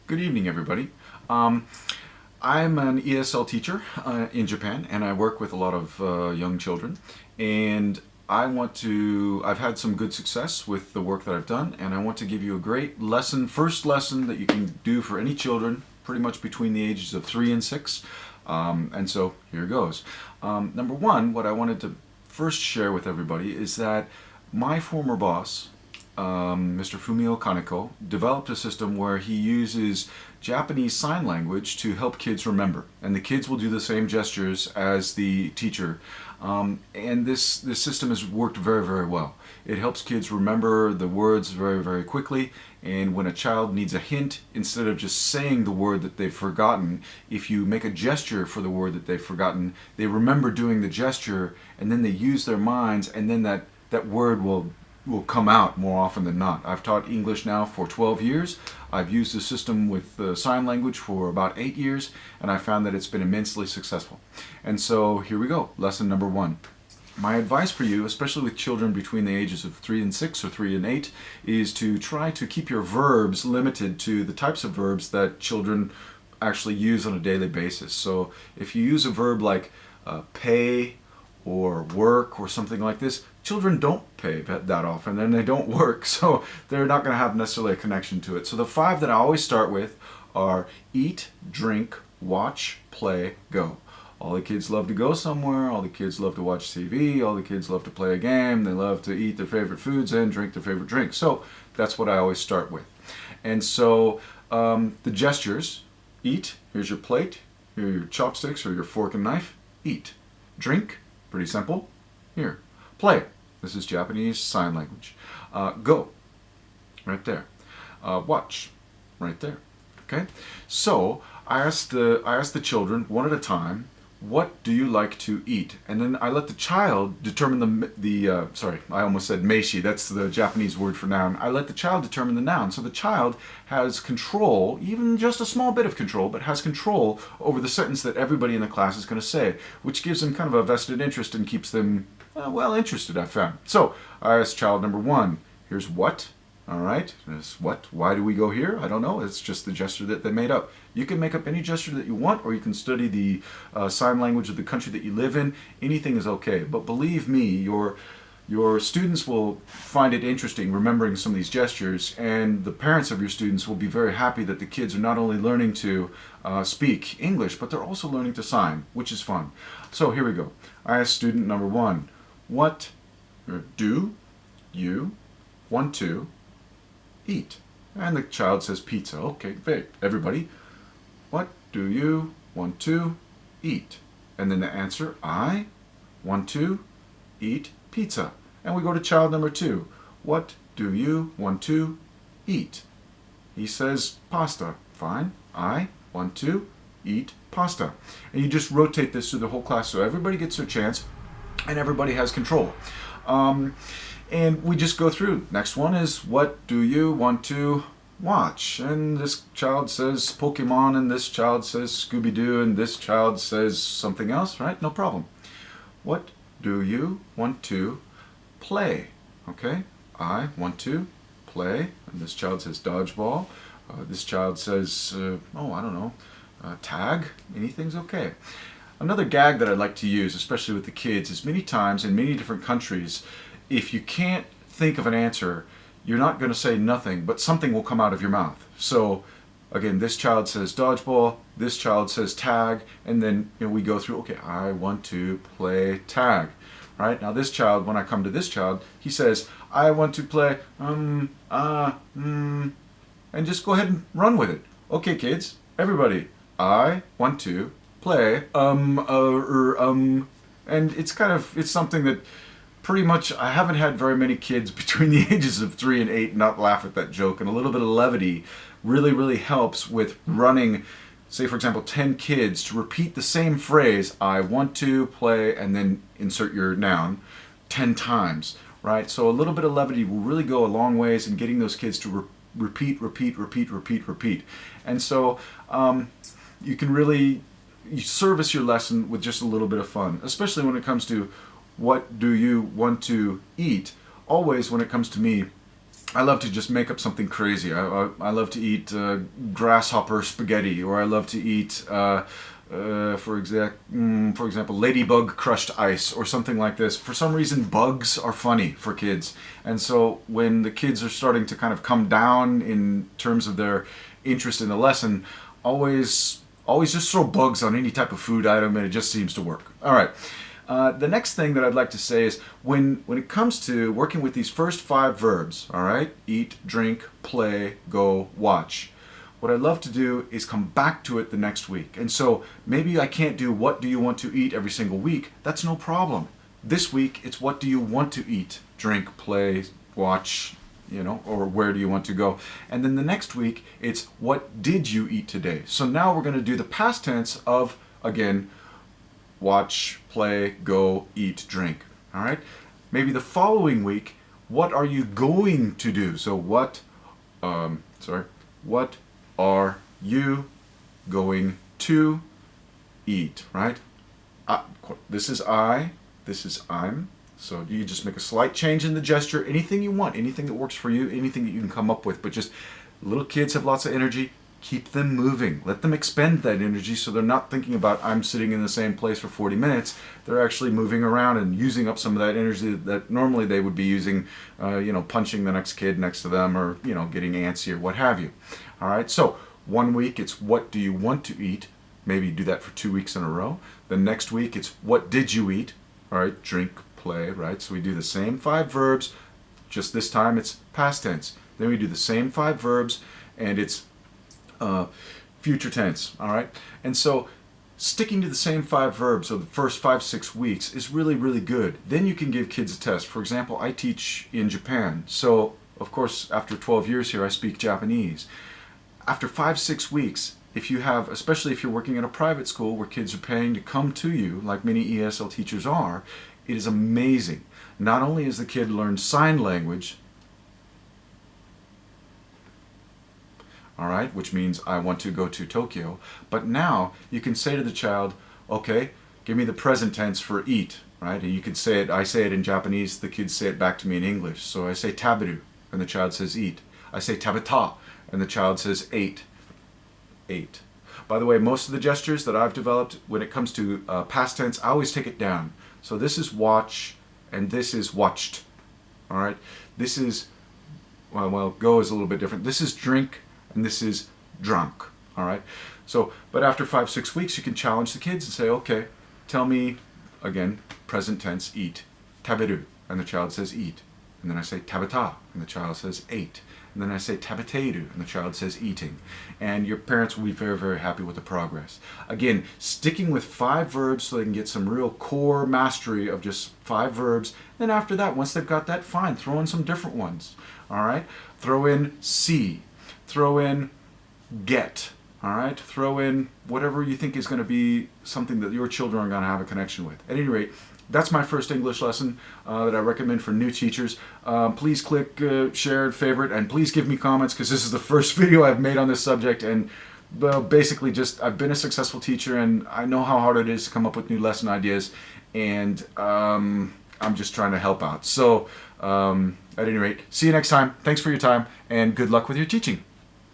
Good evening, everybody. I'm an ESL teacher in Japan, and I work with a lot of young children. And I've had some good success with the work that I've done, and I want to give you a great lesson, first lesson that you can do for any children, pretty much between the ages of 3 and 6. And so here goes. Number one, what I wanted to first share with everybody is that my former boss, Mr. Fumio Kaneko, developed a system where he uses Japanese Sign Language to help kids remember. And the kids will do the same gestures as the teacher. And this system has worked very, very well. It helps kids remember the words very, very quickly. And when a child needs a hint, instead of just saying the word that they've forgotten, if you make a gesture for the word that they've forgotten, they remember doing the gesture, and then they use their minds, and then that word will come out more often than not. I've taught English now for 12 years. I've used the system with sign language for about 8 years, and I found that it's been immensely successful. And so here we go, lesson number one. My advice for you, especially with children between the ages of 3 and 6 or 3 and 8, is to try to keep your verbs limited to the types of verbs that children actually use on a daily basis. So if you use a verb like pay or work or something like this, children don't pay that often and they don't work, so they're not going to have necessarily a connection to it. So the 5 that I always start with are eat, drink, watch, play, go. All the kids love to go somewhere, all the kids love to watch TV, all the kids love to play a game, they love to eat their favorite foods and drink their favorite drinks. So that's what I always start with. And so the gestures: eat, here's your plate, here are your chopsticks or your fork and knife, eat. Drink, pretty simple, here. Play, this is Japanese Sign Language. Go, right there. Watch, right there. Okay, so I asked the children one at a time, what do you like to eat? And then I let the child determine sorry, I almost said meishi, that's the Japanese word for noun. I let the child determine the noun. So the child has control, even just a small bit of control, but has control over the sentence that everybody in the class is going to say, which gives them kind of a vested interest and keeps them, well, interested, I found. So I asked child number 1, here's what. All right, this what? Why do we go here? I don't know. It's just the gesture that they made up. You can make up any gesture that you want, or you can study the sign language of the country that you live in. Anything is okay. But believe me, your students will find it interesting remembering some of these gestures, and the parents of your students will be very happy that the kids are not only learning to speak English, but they're also learning to sign, which is fun. So here we go. I asked student number 1, what do you want to eat? And the child says pizza. Okay, great. Everybody, what do you want to eat? And then the answer, I want to eat pizza. And we go to child number 2. What do you want to eat? He says pasta. Fine. I want to eat pasta. And you just rotate this through the whole class so everybody gets their chance and everybody has control. And we just go through. Next one is, what do you want to watch? And this child says Pokemon, and this child says Scooby-Doo, and this child says something else, right? No problem. What do you want to play? Okay, I want to play, and this child says dodgeball. This child says, oh, I don't know, tag. Anything's okay. Another gag that I like to use, especially with the kids, is many times in many different countries, if you can't think of an answer, you're not going to say nothing, but something will come out of your mouth. So again, this child says dodgeball, this child says tag, and then we go through, okay, I want to play tag. Right? Now this child, when I come to this child, he says, I want to play, and just go ahead and run with it. Okay, kids, everybody, I want to play, and it's something that pretty much, I haven't had very many kids between the ages of 3 and 8 not laugh at that joke, and a little bit of levity really, really helps with running, say for example, 10 kids to repeat the same phrase, I want to play, and then insert your noun 10 times, right? So a little bit of levity will really go a long ways in getting those kids to repeat. And so you can really service your lesson with just a little bit of fun, especially when it comes to what do you want to eat. Always when it comes to me, I love to just make up something crazy. I love to eat grasshopper spaghetti, or I love to eat, for example, ladybug crushed ice, or something like this. For some reason, bugs are funny for kids, and so when the kids are starting to kind of come down in terms of their interest in the lesson, always just throw bugs on any type of food item, and it just seems to work. All right. The next thing that I'd like to say is when it comes to working with these first 5 verbs, all right, eat, drink, play, go, watch, what I'd love to do is come back to it the next week. And so maybe I can't do what do you want to eat every single week. That's no problem. This week, it's what do you want to eat, drink, play, watch, or where do you want to go? And then the next week, it's what did you eat today? So now we're going to do the past tense of, again, watch, play, go, eat, drink. All right? Maybe the following week, what are you going to do? So what are you going to eat, right? This is I, this is I'm. So you just make a slight change in the gesture, anything you want, anything that works for you, anything that you can come up with. But just little kids have lots of energy. Keep them moving. Let them expend that energy so they're not thinking about I'm sitting in the same place for 40 minutes. They're actually moving around and using up some of that energy that normally they would be using, punching the next kid next to them, or, getting antsy or what have you. All right, so one week it's what do you want to eat? Maybe do that for 2 weeks in a row. The next week it's what did you eat? All right, drink, play, right? So we do the same 5 verbs, just this time it's past tense. Then we do the same 5 verbs and it's future tense, all right? And so sticking to the same 5 verbs of the first 5-6 weeks is really, really good. Then you can give kids a test. For example, I teach in Japan. So, of course, after 12 years here, I speak Japanese. After 5-6 weeks, if you have, especially if you're working at a private school where kids are paying to come to you, like many ESL teachers are, it is amazing. Not only has the kid learned sign language, all right, which means I want to go to Tokyo. But now you can say to the child, okay, give me the present tense for eat, right? And you can say it, I say it in Japanese, the kids say it back to me in English. So I say taberu, and the child says eat. I say tabeta, and the child says ate. Ate. By the way, most of the gestures that I've developed when it comes to past tense, I always take it down. So this is watch, and this is watched, all right? This is, well, go is a little bit different. This is drink, and this is drunk, all right? So, but after 5-6 weeks, you can challenge the kids and say, okay, tell me, again, present tense, eat. Taberu, and the child says eat. And then I say tabeta, and the child says ate. And then I say tabeteru, and the child says eating. And your parents will be very, very happy with the progress. Again, sticking with 5 verbs so they can get some real core mastery of just 5 verbs. Then after that, once they've got that, fine, throw in some different ones, all right? Throw in see. Throw in get, all right? Throw in whatever you think is going to be something that your children are going to have a connection with. At any rate, that's my first English lesson that I recommend for new teachers. Please click share, favorite, and please give me comments because this is the first video I've made on this subject. And well, basically just I've been a successful teacher and I know how hard it is to come up with new lesson ideas. And I'm just trying to help out. So at any rate, see you next time. Thanks for your time and good luck with your teaching.